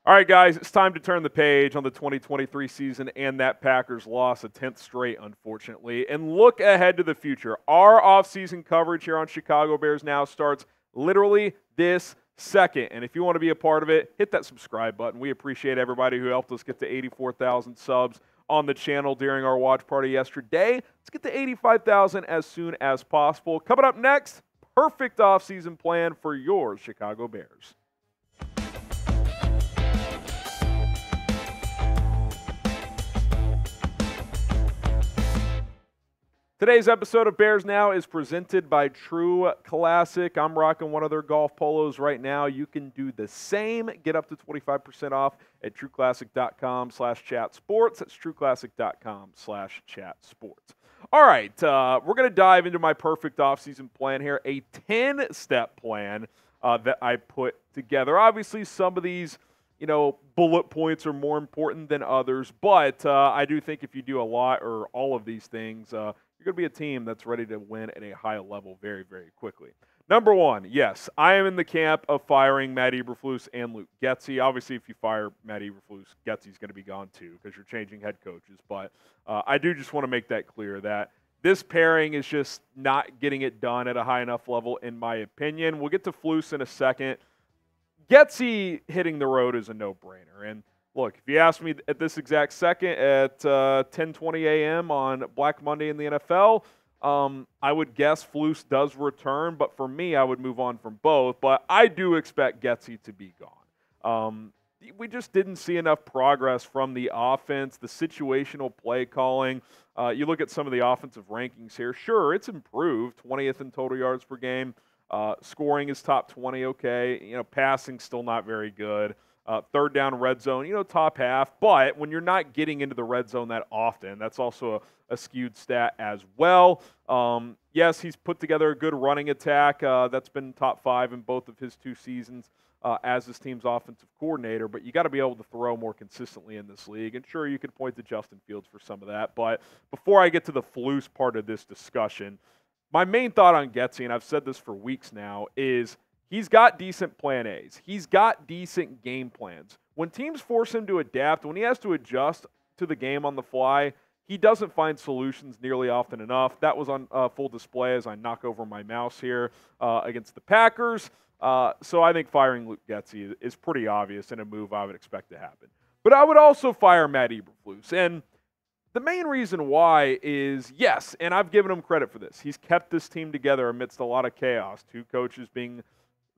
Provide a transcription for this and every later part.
All right, guys, it's time to turn the page on the 2023 season and that Packers loss, a 10th straight, unfortunately, and look ahead to the future. Our offseason coverage here on Chicago Bears Now starts literally this second, and if you want to be a part of it, hit that subscribe button. We appreciate everybody who helped us get to 84,000 subs on the channel during our watch party yesterday. Let's get to 85,000 as soon as possible. Coming up next, perfect offseason plan for your Chicago Bears. Today's episode of Bears Now is presented by True Classic. I'm rocking one of their golf polos right now. You can do the same. Get up to 25% off at trueclassic.com/chatsports. That's trueclassic.com/chatsports. All right, we're going to dive into my perfect offseason plan here, a 10-step plan that I put together. Obviously, some of these bullet points are more important than others, but I do think if you do a lot or all of these things, you're going to be a team that's ready to win at a high level very, very quickly. Number one, yes, I am in the camp of firing Matt Eberflus and Luke Getsy. Obviously, if you fire Matt Eberflus, Getsy's going to be gone too because you're changing head coaches. But I do just want to make that clear that this pairing is just not getting it done at a high enough level, in my opinion. We'll get to Flus in a second. Getsy hitting the road is a no-brainer. And look, if you ask me at this exact second at 10:20 a.m. on Black Monday in the NFL, I would guess Flus does return. But for me, I would move on from both. But I do expect Getsy to be gone. We just didn't see enough progress from the offense, the situational play calling. You look at some of the offensive rankings here. Sure, it's improved, 20th in total yards per game. Scoring is top 20, okay. Passing still not very good. Third down red zone, top half. But when you're not getting into the red zone that often, that's also a skewed stat as well. Yes, he's put together a good running attack. That's been top 5 in both of his 2 seasons as his team's offensive coordinator. But you got to be able to throw more consistently in this league. And sure, you could point to Justin Fields for some of that. But before I get to the Flus part of this discussion, my main thought on Getsy, and I've said this for weeks now, is he's got decent plan A's. He's got decent game plans. When teams force him to adapt, when he has to adjust to the game on the fly, he doesn't find solutions nearly often enough. That was on full display as I knock over my mouse here against the Packers. So I think firing Luke Getsy is pretty obvious and a move I would expect to happen. But I would also fire Matt Eberflus. And the main reason why is, yes, and I've given him credit for this. He's kept this team together amidst a lot of chaos. 2 coaches being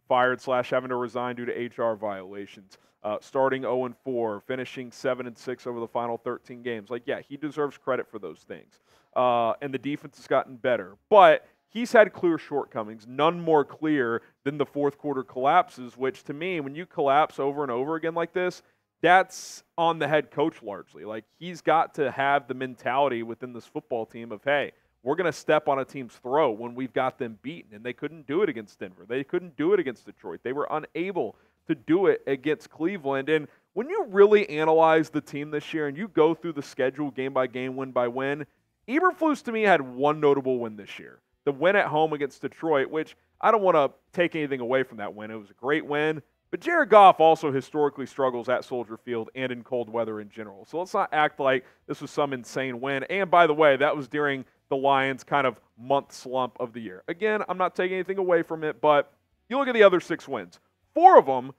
fired / having to resign due to HR violations. Starting 0-4, finishing 7-6 over the final 13 games. Yeah, he deserves credit for those things. And the defense has gotten better. But he's had clear shortcomings, none more clear than the fourth quarter collapses, which to me, when you collapse over and over again like this, that's on the head coach largely. He's got to have the mentality within this football team of, hey, we're going to step on a team's throat when we've got them beaten. And they couldn't do it against Denver. They couldn't do it against Detroit. They were unable to do it against Cleveland. And when you really analyze the team this year and you go through the schedule game by game, win by win, Eberflus to me had one notable win this year. The win at home against Detroit, which I don't want to take anything away from that win. It was a great win. But Jared Goff also historically struggles at Soldier Field and in cold weather in general. So let's not act like this was some insane win. And by the way, that was during the Lions' kind of month slump of the year. Again, I'm not taking anything away from it, but you look at the other 6 wins. 4 of them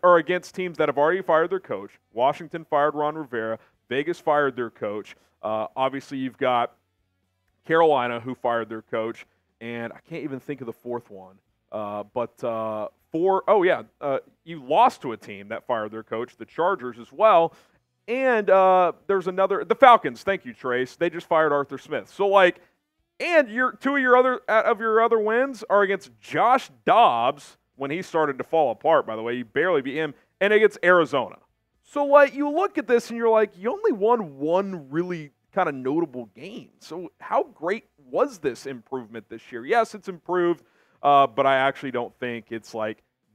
are against teams that have already fired their coach. Washington fired Ron Rivera. Vegas fired their coach. Obviously, you've got Carolina, who fired their coach. And I can't even think of the 4th one. You lost to a team that fired their coach, the Chargers as well. And there's the Falcons. Thank you, Trace. They just fired Arthur Smith. So, and 2 of your other wins are against Josh Dobbs when he started to fall apart, by the way. You barely beat him. And against Arizona. So, you look at this and you're like, you only won one really kind of notable game. So how great was this improvement this year? Yes, it's improved. But I actually don't think it's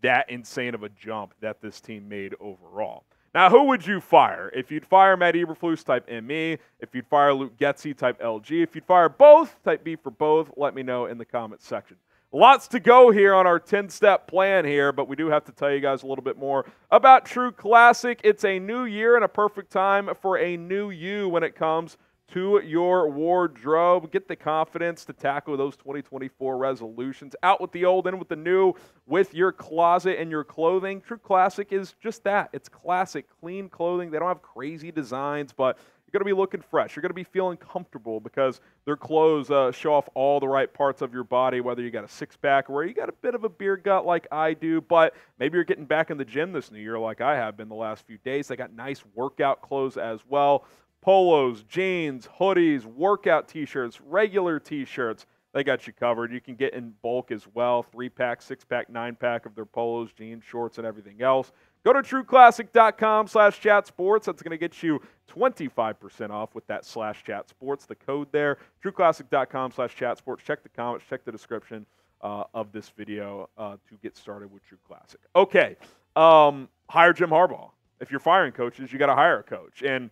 that insane of a jump that this team made overall. Now, who would you fire? If you'd fire Matt Eberflus, type ME. If you'd fire Luke Getsy, type LG. If you'd fire both, type B for both. Let me know in the comments section. Lots to go here on our 10-step plan here, but we do have to tell you guys a little bit more about True Classic. It's a new year and a perfect time for a new you when it comes to your wardrobe. Get the confidence to tackle those 2024 resolutions. Out with the old, in with the new, with your closet and your clothing. True Classic is just that. It's classic, clean clothing. They don't have crazy designs, but you're going to be looking fresh. You're going to be feeling comfortable because their clothes show off all the right parts of your body, whether you got a six-pack or you got a bit of a beer gut like I do, but maybe you're getting back in the gym this new year like I have been the last few days. They got nice workout clothes as well. Polos, jeans, hoodies, workout T-shirts, regular T-shirts. They got you covered. You can get in bulk as well, 3-pack, 6-pack, 9-pack of their polos, jeans, shorts, and everything else. Go to trueclassic.com/chatsports. That's going to get you 25% off with that /chatsports, the code there. trueclassic.com/chatsports. Check the comments, check the description of this video to get started with True Classic. Okay, hire Jim Harbaugh. If you're firing coaches, you got to hire a coach. And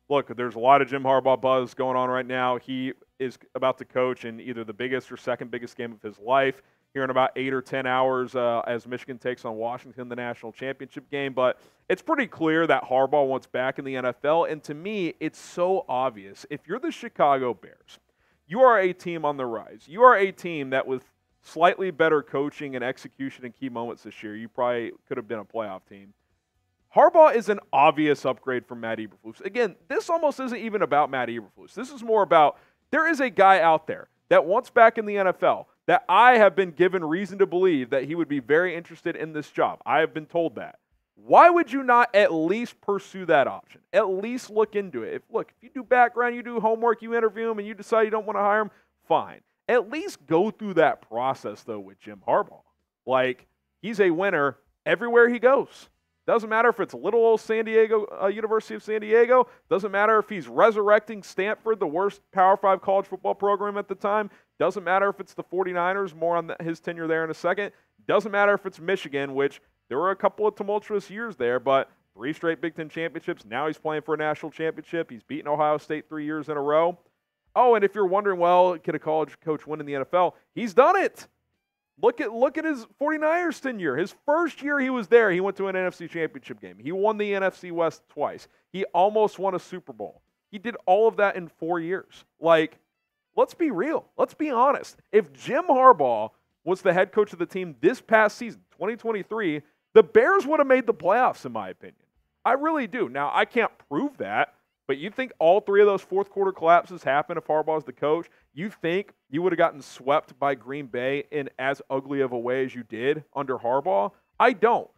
look, there's a lot of Jim Harbaugh buzz going on right now. He is about to coach in either the biggest or second biggest game of his life here in about 8 or 10 hours as Michigan takes on Washington, the national championship game. But it's pretty clear that Harbaugh wants back in the NFL. And to me, it's so obvious. If you're the Chicago Bears, you are a team on the rise. You are a team that with slightly better coaching and execution in key moments this year, you probably could have been a playoff team. Harbaugh is an obvious upgrade from Matt Eberflus. Again, this almost isn't even about Matt Eberflus. This is more about there is a guy out there that wants back in the NFL that I have been given reason to believe that he would be very interested in this job. I have been told that. Why would you not at least pursue that option? At least look into it. If you do background, you do homework, you interview him, and you decide you don't want to hire him, fine. At least go through that process, though, with Jim Harbaugh. Like, he's a winner everywhere he goes. Doesn't matter if it's little old San Diego, University of San Diego. Doesn't matter if he's resurrecting Stanford, the worst Power 5 college football program at the time. Doesn't matter if it's the 49ers, more on his tenure there in a second. Doesn't matter if it's Michigan, which there were a couple of tumultuous years there, but 3 straight Big Ten championships. Now he's playing for a national championship. He's beaten Ohio State 3 years in a row. Oh, and if you're wondering, well, can a college coach win in the NFL? He's done it. Look at his 49ers tenure. His first year he was there, he went to an NFC championship game. He won the NFC West twice. He almost won a Super Bowl. He did all of that in 4 years. Like, let's be real. Let's be honest. If Jim Harbaugh was the head coach of the team this past season, 2023, the Bears would have made the playoffs, in my opinion. I really do. Now, I can't prove that, but you think all 3 of those fourth quarter collapses happen if Harbaugh's the coach? You think you would have gotten swept by Green Bay in as ugly of a way as you did under Harbaugh? I don't.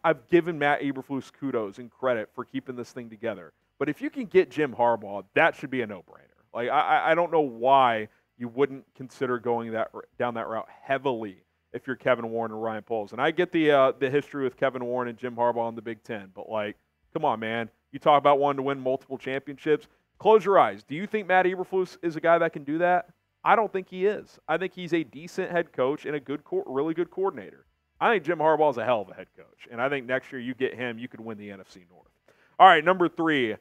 I've given Matt Eberflus kudos and credit for keeping this thing together. But if you can get Jim Harbaugh, that should be a no-brainer. Like, I don't know why you wouldn't consider going down that route heavily if you're Kevin Warren and Ryan Poles. And I get the history with Kevin Warren and Jim Harbaugh in the Big Ten, but, like, come on, man. You talk about wanting to win multiple championships. Close your eyes. Do you think Matt Eberflus is a guy that can do that? I don't think he is. I think he's a decent head coach and a really good coordinator. I think Jim Harbaugh is a hell of a head coach, and I think next year you get him, you could win the NFC North. All right, number 3.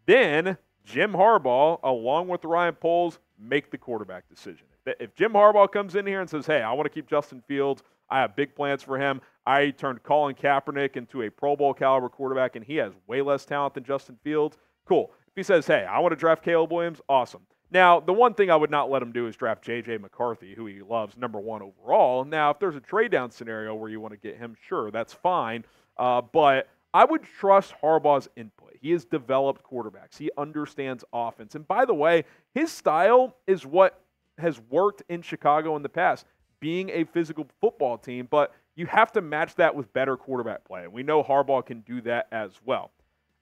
Then Jim Harbaugh, along with Ryan Poles, make the quarterback decision. If Jim Harbaugh comes in here and says, hey, I want to keep Justin Fields, I have big plans for him. I turned Colin Kaepernick into a Pro Bowl caliber quarterback, and he has way less talent than Justin Fields. Cool. If he says, hey, I want to draft Caleb Williams, awesome. Now, the one thing I would not let him do is draft J.J. McCarthy, who he loves, number 1 overall. Now, if there's a trade-down scenario where you want to get him, sure, that's fine. But I would trust Harbaugh's input. He has developed quarterbacks. He understands offense. And by the way, his style is what has worked in Chicago in the past, being a physical football team, but you have to match that with better quarterback play. And we know Harbaugh can do that as well.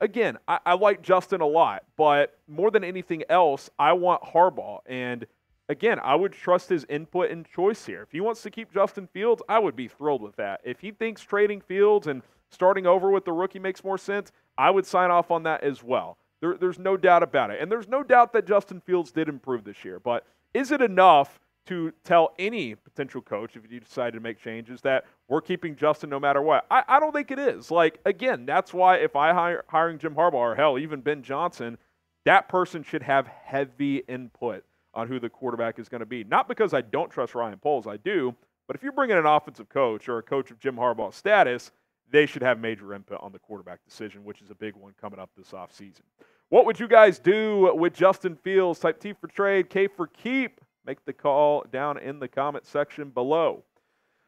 Again, I like Justin a lot, but more than anything else, I want Harbaugh. And again, I would trust his input and choice here. If he wants to keep Justin Fields, I would be thrilled with that. If he thinks trading Fields and starting over with the rookie makes more sense, I would sign off on that as well. There's no doubt about it. And there's no doubt that Justin Fields did improve this year. But is it enough to tell any potential coach, if you decide to make changes, that we're keeping Justin no matter what? I don't think it is. Like, again, that's why if I hiring Jim Harbaugh, or hell, even Ben Johnson, that person should have heavy input on who the quarterback is going to be. Not because I don't trust Ryan Poles, I do, But if you bring in an offensive coach or a coach of Jim Harbaugh's status, they should have major input on the quarterback decision, which is a big one coming up this offseason. What would you guys do with Justin Fields? Type T for trade, K for keep. Make the call down in the comment section below.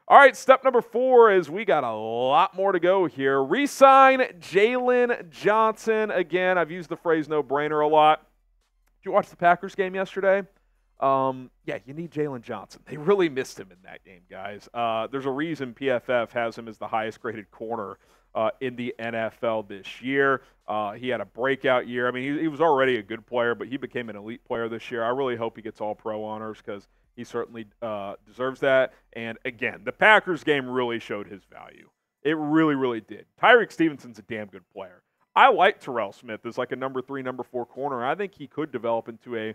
All right, step number 4 is we got a lot more to go here. Resign Jaylon Johnson. Again, I've used the phrase no-brainer a lot. Did you watch the Packers game yesterday? Yeah, you need Jaylon Johnson. They really missed him in that game, guys. There's a reason PFF has him as the highest-graded corner in the NFL this year. He had a breakout year. I mean, he was already a good player, but he became an elite player this year. I really hope he gets all pro honors because he certainly deserves that. And, again, the Packers game really showed his value. It really, really did. Tyreek Stevenson's a damn good player. I like Terrell Smith as like a number 3, number 4 corner. I think he could develop into a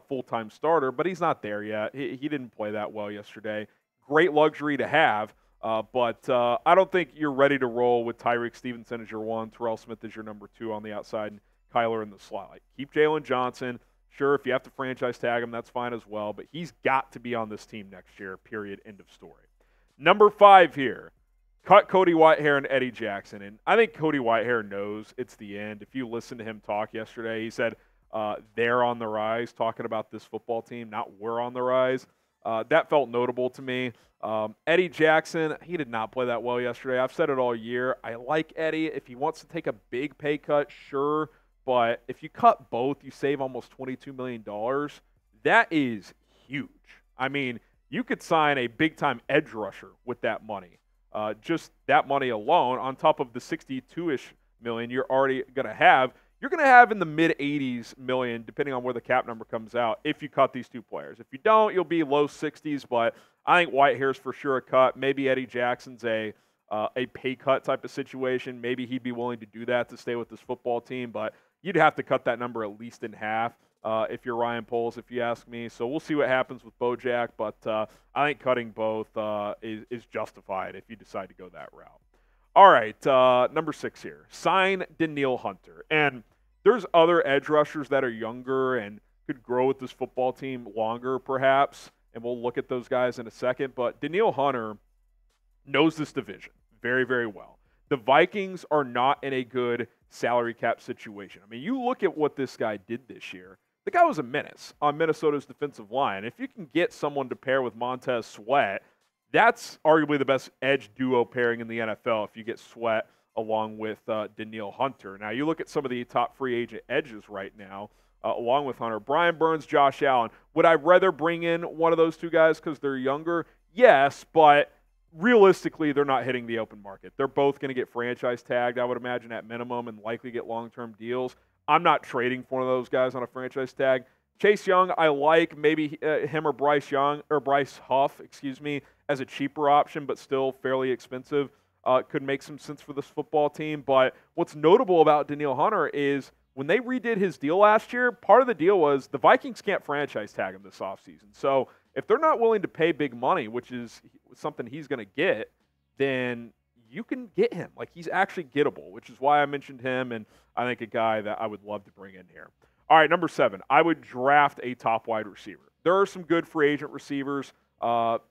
full-time starter, but he's not there yet. He didn't play that well yesterday. Great luxury to have. But I don't think you're ready to roll with Tyreek Stevenson as your 1, Terrell Smith as your number 2 on the outside, and Kyler in the slot. Like, keep Jaylon Johnson. Sure, if you have to franchise tag him, that's fine as well. But he's got to be on this team next year, period, end of story. Number 5 here, cut Cody Whitehair and Eddie Jackson. And I think Cody Whitehair knows it's the end. If you listen to him talk yesterday, he said they're on the rise, talking about this football team, not we're on the rise. That felt notable to me. Eddie Jackson, he did not play that well yesterday. I've said it all year. I like Eddie. If he wants to take a big pay cut, sure. But if you cut both, you save almost $22 million. That is huge. I mean, you could sign a big-time edge rusher with that money. Just that money alone, on top of the 62-ish million you're already going to have, you're going to have in the mid-80s million, depending on where the cap number comes out, if you cut these 2 players. If you don't, you'll be low 60s, but I think Whitehair's for sure a cut. Maybe Eddie Jackson's a pay cut type of situation. Maybe he'd be willing to do that to stay with this football team, but you'd have to cut that number at least in half if you're Ryan Poles, if you ask me. So we'll see what happens with Bojack, but I think cutting both is justified if you decide to go that route. All right, number 6 here. Sign Danielle Hunter. And there's other edge rushers that are younger and could grow with this football team longer perhaps, and we'll look at those guys in a second. But Danielle Hunter knows this division very, very well. The Vikings are not in a good salary cap situation. I mean, you look at what this guy did this year. The guy was a menace on Minnesota's defensive line. If you can get someone to pair with Montez Sweat, that's arguably the best edge duo pairing in the NFL if you get Sweat along with Danielle Hunter. Now, you look at some of the top free agent edges right now, along with Hunter. Brian Burns, Josh Allen. Would I rather bring in one of those 2 guys because they're younger? Yes, but realistically, they're not hitting the open market. They're both going to get franchise tagged, I would imagine, at minimum, and likely get long-term deals. I'm not trading for one of those guys on a franchise tag. Chase Young, I like maybe him or Bryce Huff, as a cheaper option, but still fairly expensive. Could make some sense for this football team. But what's notable about Danielle Hunter is when they redid his deal last year, part of the deal was the Vikings can't franchise tag him this offseason. So if they're not willing to pay big money, which is something he's going to get, then you can get him. Like, he's actually gettable, which is why I mentioned him, and I think a guy that I would love to bring in here. All right, number 7, I would draft a top wide receiver. There are some good free agent receivers,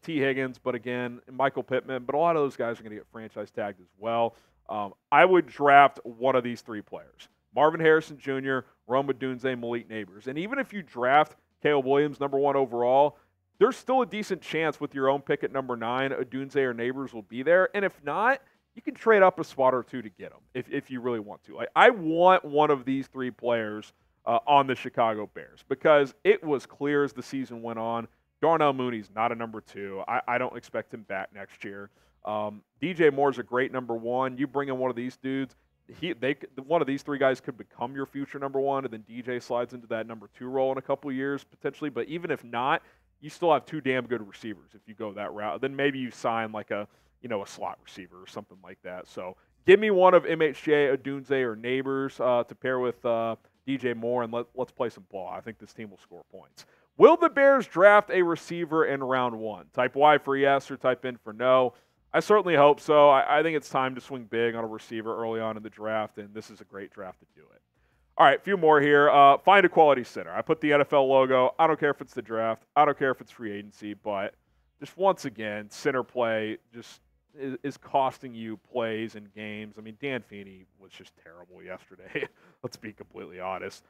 T. Higgins, but again, Michael Pittman, but a lot of those guys are going to get franchise tagged as well. I would draft one of these 3 players. Marvin Harrison Jr., Rome Odunze, Malik Neighbors. And even if you draft Caleb Williams, number 1 overall, there's still a decent chance with your own pick at number 9, Odunze or Neighbors will be there. And if not, you can trade up a spot or 2 to get them if you really want to. Like, I want one of these 3 players on the Chicago Bears because it was clear as the season went on, Darnell Mooney's not a number 2. I don't expect him back next year. DJ Moore's a great number 1. You bring in one of these dudes, one of these 3 guys could become your future number 1, and then DJ slides into that number 2 role in a couple of years potentially. But even if not, you still have 2 damn good receivers if you go that route. Then maybe you sign like a slot receiver or something like that. So give me one of MHJ, Odunze, or Neighbors to pair with DJ Moore, and let's play some ball. I think this team will score points. Will the Bears draft a receiver in round 1? Type Y for yes or type N for no. I certainly hope so. I think it's time to swing big on a receiver early on in the draft, and this is a great draft to do it. All right, a few more here. Find a quality center. I put the NFL logo. I don't care if it's the draft. I don't care if it's free agency, but just once again, center play just is costing you plays and games. I mean, Dan Feeney was just terrible yesterday. Let's be completely honest.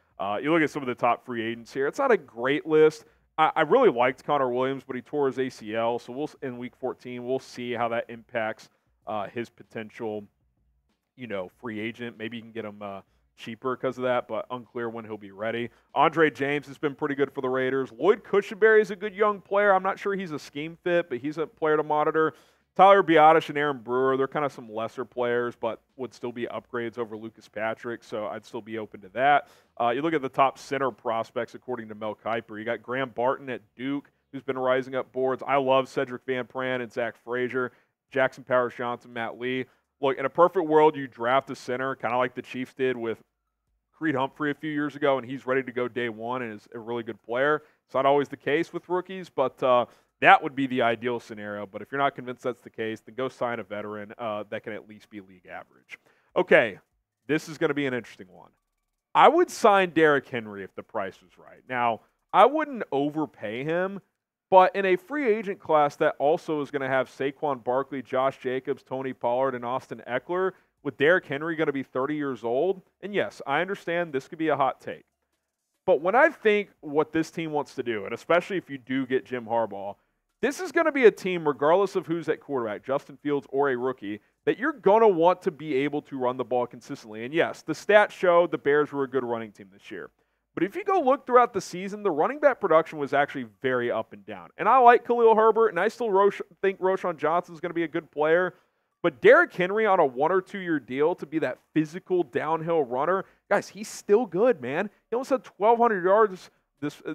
You look at some of the top free agents here. It's not a great list. I really liked Connor Williams, but he tore his ACL. So in Week 14, we'll see how that impacts his potential, free agent. Maybe you can get him cheaper because of that, but unclear when he'll be ready. Andre James has been pretty good for the Raiders. Lloyd Cushenberry is a good young player. I'm not sure he's a scheme fit, but he's a player to monitor. Tyler Biadasz and Aaron Brewer, they're kind of some lesser players, but would still be upgrades over Lucas Patrick, so I'd still be open to that. You look at the top center prospects, according to Mel Kiper. You got Graham Barton at Duke, who's been rising up boards. I love Cedric Van Pran and Zach Frazier, Jackson Powers Johnson, Matt Lee. Look, in a perfect world, you draft a center, kind of like the Chiefs did with Creed Humphrey a few years ago, and he's ready to go day one and is a really good player. It's not always the case with rookies, but that would be the ideal scenario. But if you're not convinced that's the case, then go sign a veteran that can at least be league average. Okay, this is going to be an interesting one. I would sign Derrick Henry if the price was right. Now, I wouldn't overpay him, but in a free agent class that also is going to have Saquon Barkley, Josh Jacobs, Tony Pollard, and Austin Eckler, with Derrick Henry going to be 30 years old, and yes, I understand this could be a hot take. But when I think what this team wants to do, and especially if you do get Jim Harbaugh, this is going to be a team, regardless of who's at quarterback, Justin Fields or a rookie, that you're going to want to be able to run the ball consistently. And yes, the stats show the Bears were a good running team this year. But if you go look throughout the season, the running back production was actually very up and down. And I like Khalil Herbert, and I still think Roschon Johnson is going to be a good player. But Derrick Henry on a 1 or 2 year deal to be that physical downhill runner, guys, he's still good, man. He almost had 1,200 yards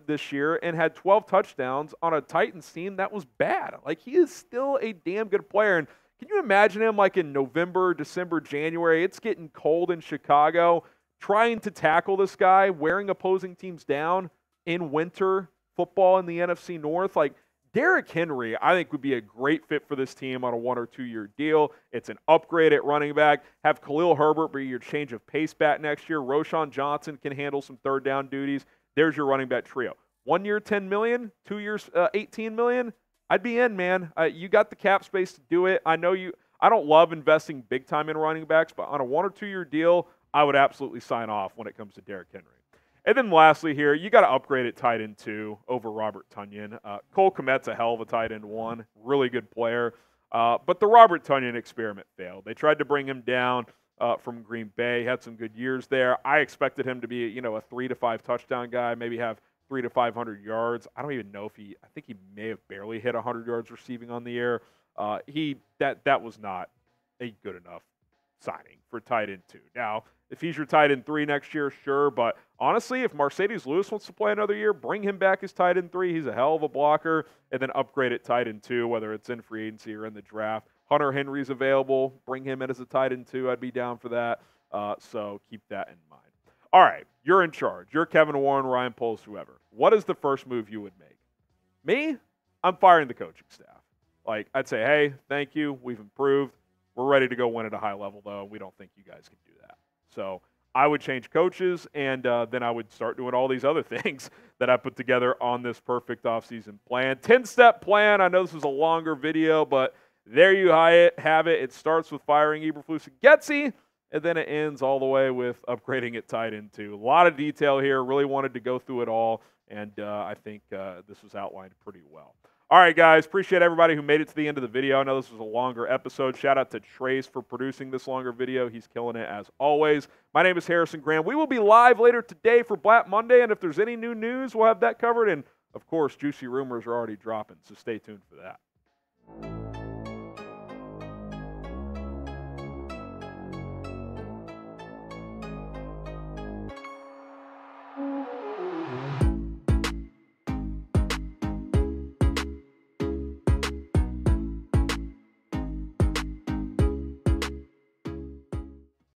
this year and had 12 touchdowns on a Titans team that was bad. Like, he is still a damn good player. And can you imagine him like in November, December, January? It's getting cold in Chicago, trying to tackle this guy, wearing opposing teams down in winter football in the NFC North. Like, Derrick Henry, I think, would be a great fit for this team on a 1 or 2 year deal. It's an upgrade at running back. Have Khalil Herbert be your change of pace back next year. Roschon Johnson can handle some third down duties. There's your running back trio. 1 year, $10 million. 2 years, $18 million. I'd be in, man. You got the cap space to do it. I know you. I don't love investing big time in running backs, but on a 1 or 2 year deal, I would absolutely sign off when it comes to Derrick Henry. And then lastly here, you got to upgrade at tight end 2 over Robert Tonyan. Cole Kmet's a hell of a tight end 1. Really good player. But the Robert Tonyan experiment failed. They tried to bring him down from Green Bay. Had some good years there. I expected him to be, a 3 to 5 touchdown guy, maybe have 300 to 500 yards. I don't even know if I think he may have barely hit 100 yards receiving on the air. That was not a good enough signing for tight end 2. Now, if he's your tight end 3 next year, sure. But honestly, if Mercedes Lewis wants to play another year, bring him back as tight end 3. He's a hell of a blocker. And then upgrade at tight end 2, whether it's in free agency or in the draft. Hunter Henry's available. Bring him in as a tight end 2. I'd be down for that. So keep that in mind. All right, you're in charge. You're Kevin Warren, Ryan Poles, whoever. What is the first move you would make? Me? I'm firing the coaching staff. Like, I'd say, hey, thank you. We've improved. We're ready to go win at a high level, though. We don't think you guys can do that. So I would change coaches, and then I would start doing all these other things that I put together on this perfect offseason plan. 10-step plan. I know this was a longer video, but there you have it. It starts with firing Eberflus and Getsy, and then it ends all the way with upgrading it tight end 2. A lot of detail here. Really wanted to go through it all, and I think this was outlined pretty well. All right, guys, appreciate everybody who made it to the end of the video. I know this was a longer episode. Shout out to Trace for producing this longer video. He's killing it as always. My name is Harrison Graham. We will be live later today for Black Monday, and if there's any new news, we'll have that covered. And, of course, juicy rumors are already dropping, so stay tuned for that.